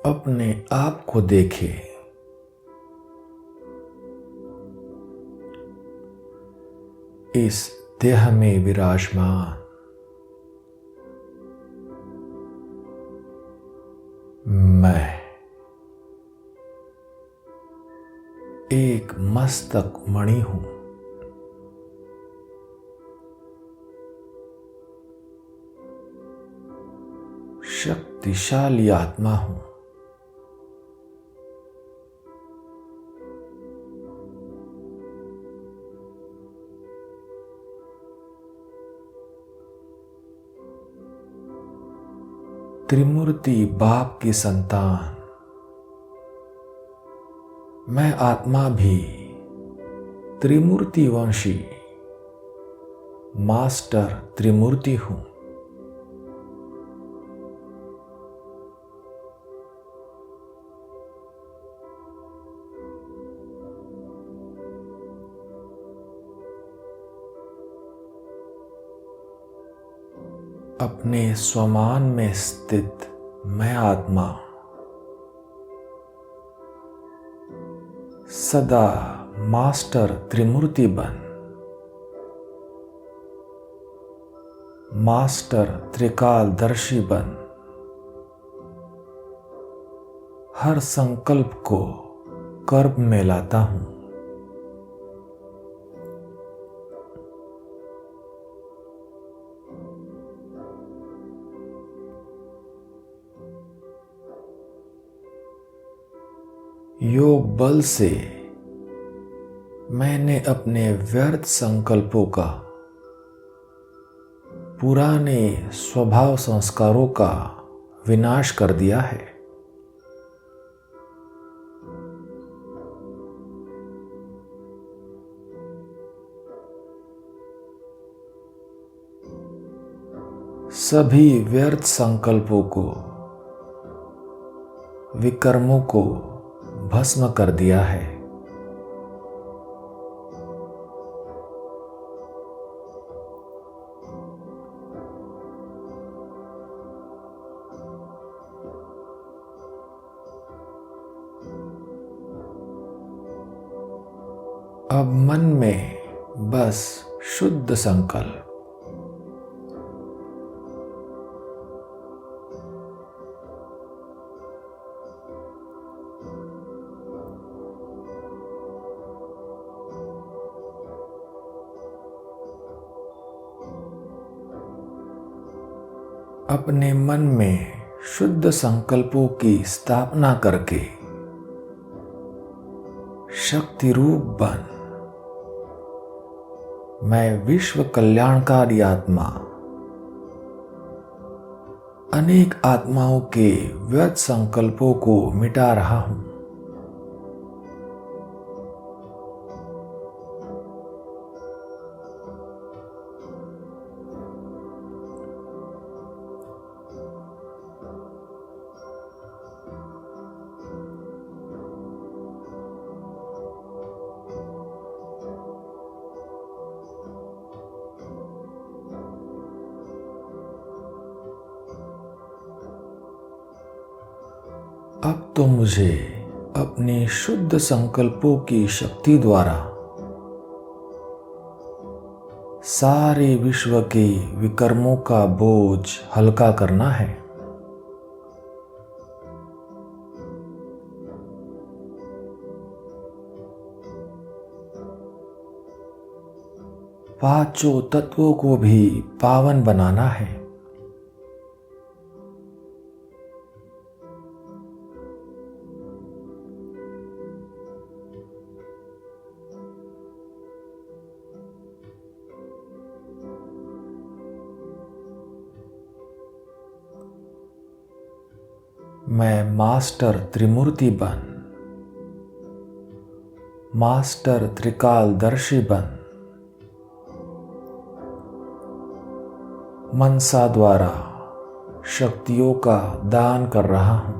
अपने आप को देखे। इस देह में विराजमान मैं एक मस्तक मणि हूं। शक्तिशाली आत्मा हूं। त्रिमूर्ति बाप की संतान मैं आत्मा भी त्रिमूर्ति वंशी मास्टर त्रिमूर्ति हूं। अपने स्वमान में स्थित मैं आत्मा सदा मास्टर त्रिमूर्ति बन मास्टर त्रिकालदर्शी बन हर संकल्प को कर्म में लाता हूं। योग बल से मैंने अपने व्यर्थ संकल्पों का पुराने स्वभाव संस्कारों का विनाश कर दिया है। सभी व्यर्थ संकल्पों को विकर्मों को भस्म कर दिया है। अब मन में बस शुद्ध संकल्प अपने मन में शुद्ध संकल्पों की स्थापना करके शक्ति रूप बन मैं विश्व कल्याणकारी आत्मा अनेक आत्माओं के व्यर्थ संकल्पों को मिटा रहा हूं। अब तो मुझे अपने शुद्ध संकल्पों की शक्ति द्वारा सारे विश्व के विकर्मों का बोझ हल्का करना है। पांचों तत्वों को भी पावन बनाना है। मैं मास्टर त्रिमूर्ति बन मास्टर त्रिकालदर्शी बन मनसा द्वारा शक्तियों का दान कर रहा हूं।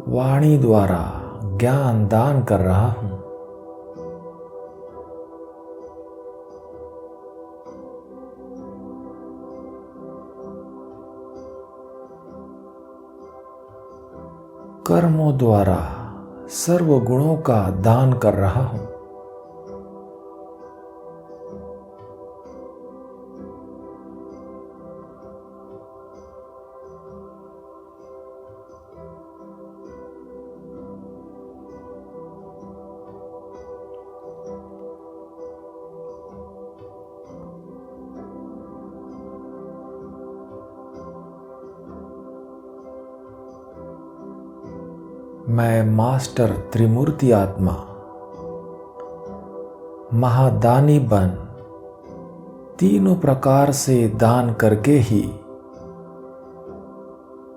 वाणी द्वारा ज्ञान दान कर रहा हूं। कर्मों द्वारा सर्व गुणों का दान कर रहा हूं। मैं मास्टर त्रिमूर्ति आत्मा महादानी बन तीनों प्रकार से दान करके ही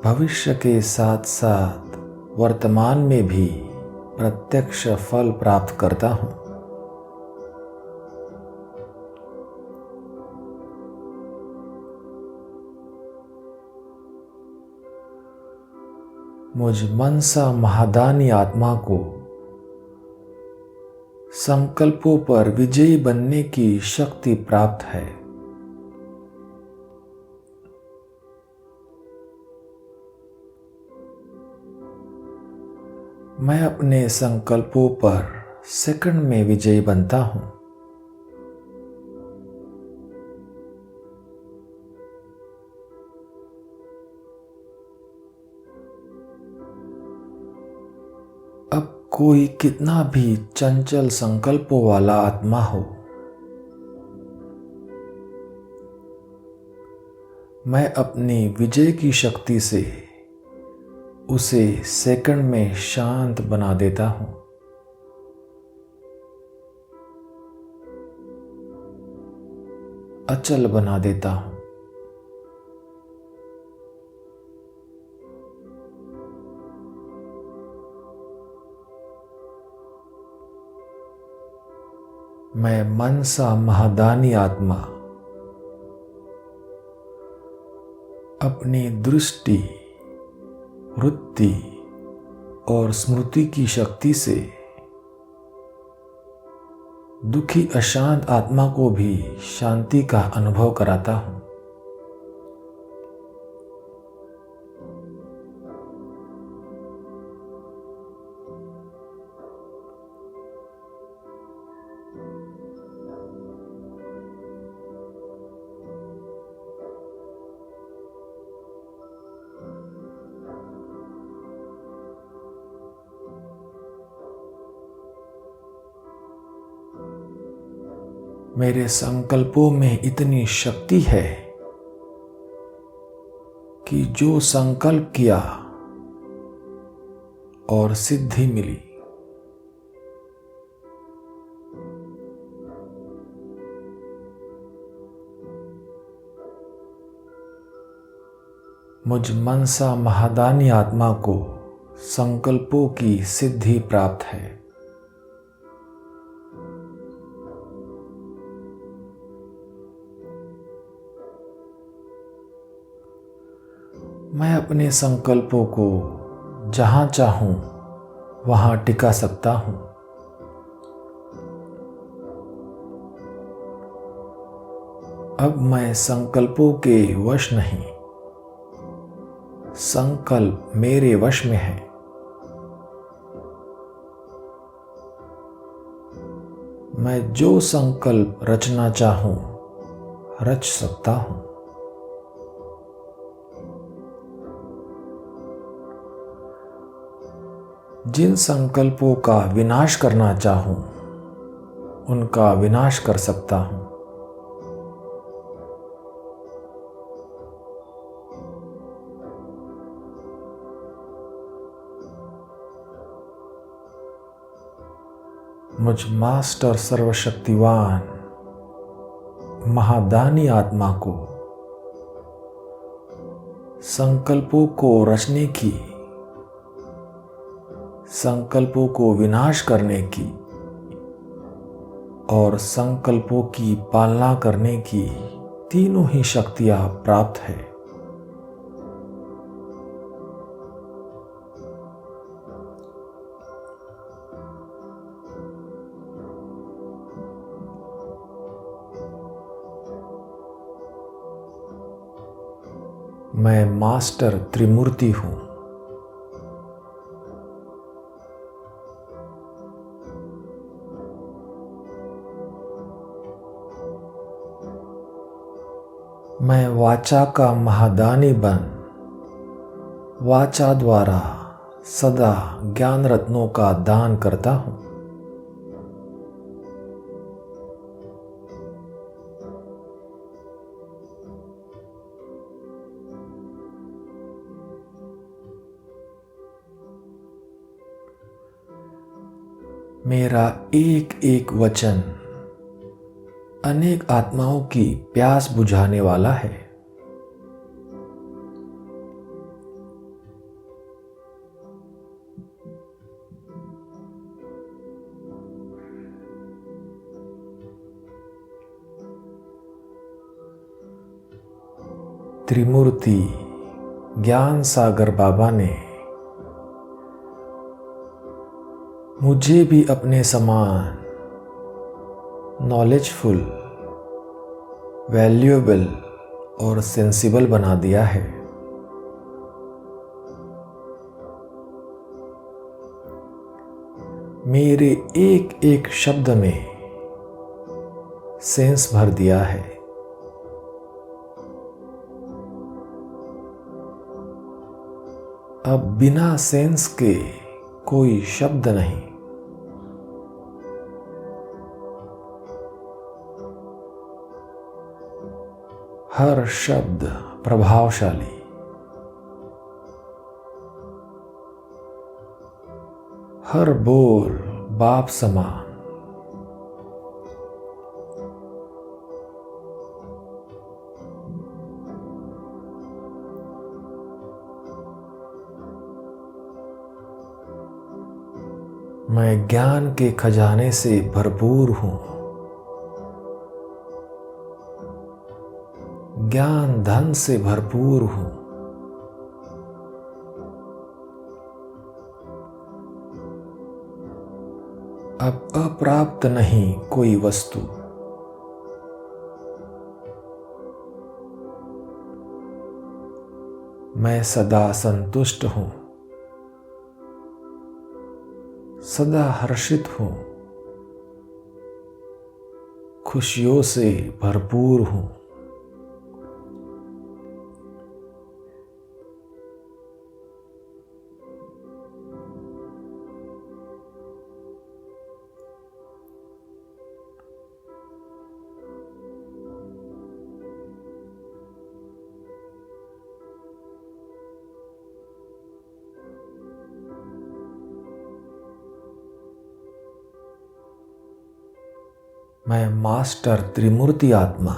भविष्य के साथ साथ वर्तमान में भी प्रत्यक्ष फल प्राप्त करता हूं। मुझ मनसा महादानी आत्मा को संकल्पों पर विजयी बनने की शक्ति प्राप्त है। मैं अपने संकल्पों पर सेकंड में विजयी बनता हूं। अब कोई कितना भी चंचल संकल्पों वाला आत्मा हो, मैं अपनी विजय की शक्ति से उसे सेकंड में शांत बना देता हूं। अचल बना देता हूं। मैं मनसा महादानी आत्मा अपनी दृष्टि, वृत्ति और स्मृति की शक्ति से दुखी अशांत आत्मा को भी शांति का अनुभव कराता हूं। मेरे संकल्पों में इतनी शक्ति है कि जो संकल्प किया और सिद्धि मिली। मुझ मनसा महादानी आत्मा को संकल्पों की सिद्धि प्राप्त है। मैं अपने संकल्पों को जहां चाहूं वहां टिका सकता हूं। अब मैं संकल्पों के वश नहीं, संकल्प मेरे वश में है। मैं जो संकल्प रचना चाहूं रच सकता हूं। जिन संकल्पों का विनाश करना चाहूं उनका विनाश कर सकता हूं। मुझ मास्टर सर्वशक्तिवान महादानी आत्मा को संकल्पों को रचने की, संकल्पों को विनाश करने की और संकल्पों की पालना करने की तीनों ही शक्तियां प्राप्त है। मैं मास्टर त्रिमूर्ति हूँ। मैं वाचा का महादानी बन वाचा द्वारा सदा ज्ञान रत्नों का दान करता हूँ। मेरा एक एक वचन अनेक आत्माओं की प्यास बुझाने वाला है। त्रिमूर्ति ज्ञान सागर बाबा ने मुझे भी अपने समान नॉलेजफुल, वैल्यूएबल और सेंसिबल बना दिया है। मेरे एक एक शब्द में सेंस भर दिया है। अब बिना सेंस के कोई शब्द नहीं। हर शब्द प्रभावशाली, हर बोल बाप समान। मैं ज्ञान के खजाने से भरपूर हूँ। ज्ञान धन से भरपूर हूँ। अब अप्राप्त नहीं कोई वस्तु। मैं सदा संतुष्ट हूँ, सदा हर्षित हूँ, खुशियों से भरपूर हूँ। मैं मास्टर त्रिमूर्ति आत्मा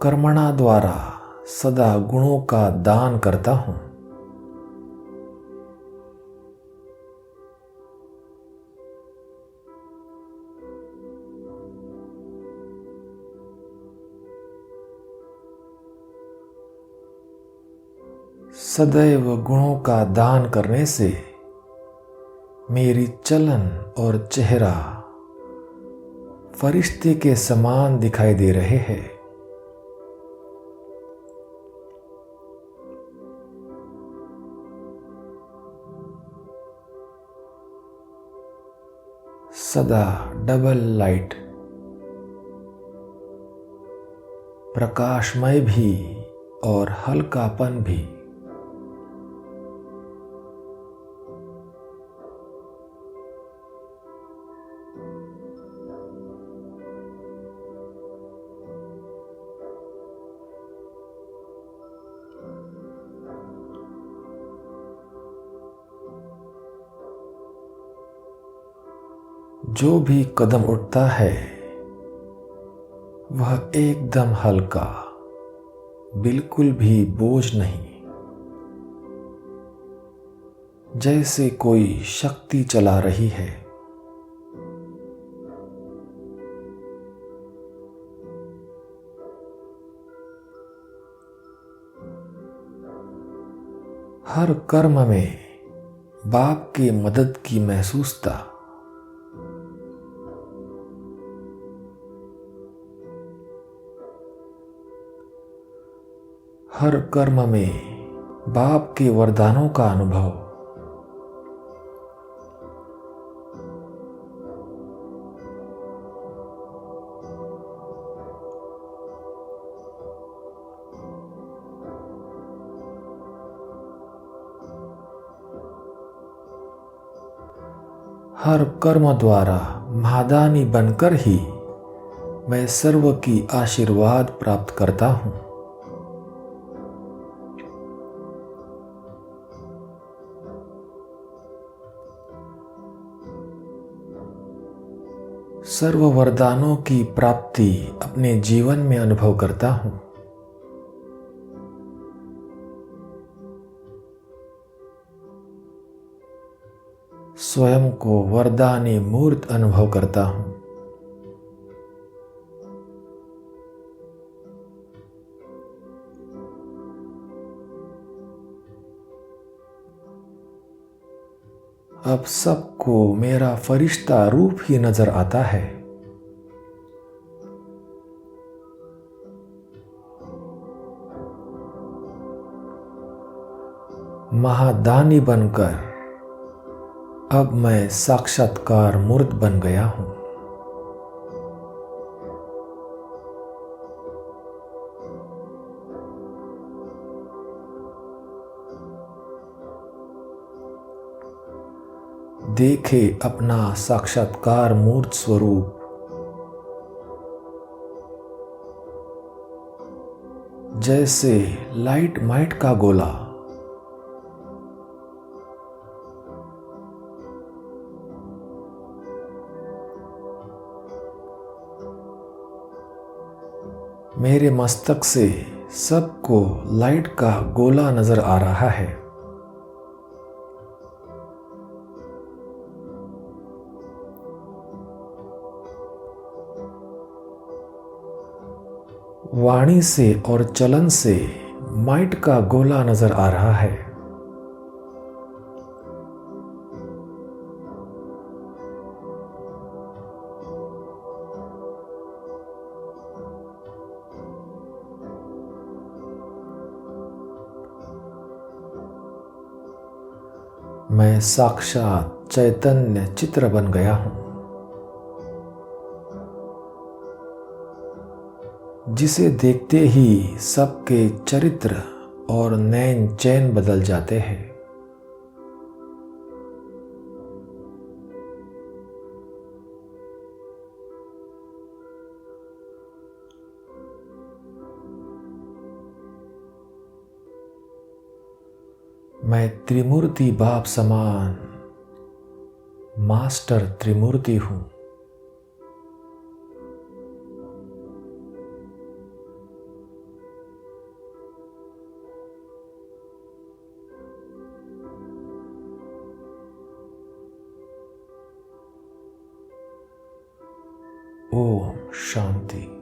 कर्मणा द्वारा सदा गुणों का दान करता हूँ। सदैव गुणों का दान करने से मेरी चलन और चेहरा फरिश्ते के समान दिखाई दे रहे हैं। सदा डबल लाइट, प्रकाशमय भी और हल्कापन भी। जो भी कदम उठता है वह एकदम हल्का, बिल्कुल भी बोझ नहीं, जैसे कोई शक्ति चला रही है। हर कर्म में बाप की मदद की महसूसता। हर कर्म में बाप के वरदानों का अनुभव। हर कर्म द्वारा महादानी बनकर ही मैं सर्व की आशीर्वाद प्राप्त करता हूँ। सर्व वरदानों की प्राप्ति अपने जीवन में अनुभव करता हूँ। स्वयं को वरदानी मूर्त अनुभव करता हूँ। अब सबको मेरा फरिश्ता रूप ही नजर आता है। महादानी बनकर अब मैं साक्षात्कार मूर्त बन गया हूं। देखे अपना साक्षात्कार मूर्त स्वरूप। जैसे लाइट माइट का गोला मेरे मस्तक से सबको लाइट का गोला नजर आ रहा है। वाणी से और चलन से माइट का गोला नजर आ रहा है। मैं साक्षात चैतन्य चित्र बन गया हूं, जिसे देखते ही सबके चरित्र और नैन चैन बदल जाते हैं। मैं त्रिमूर्ति बाप समान मास्टर त्रिमूर्ति हूं। ओम शांति।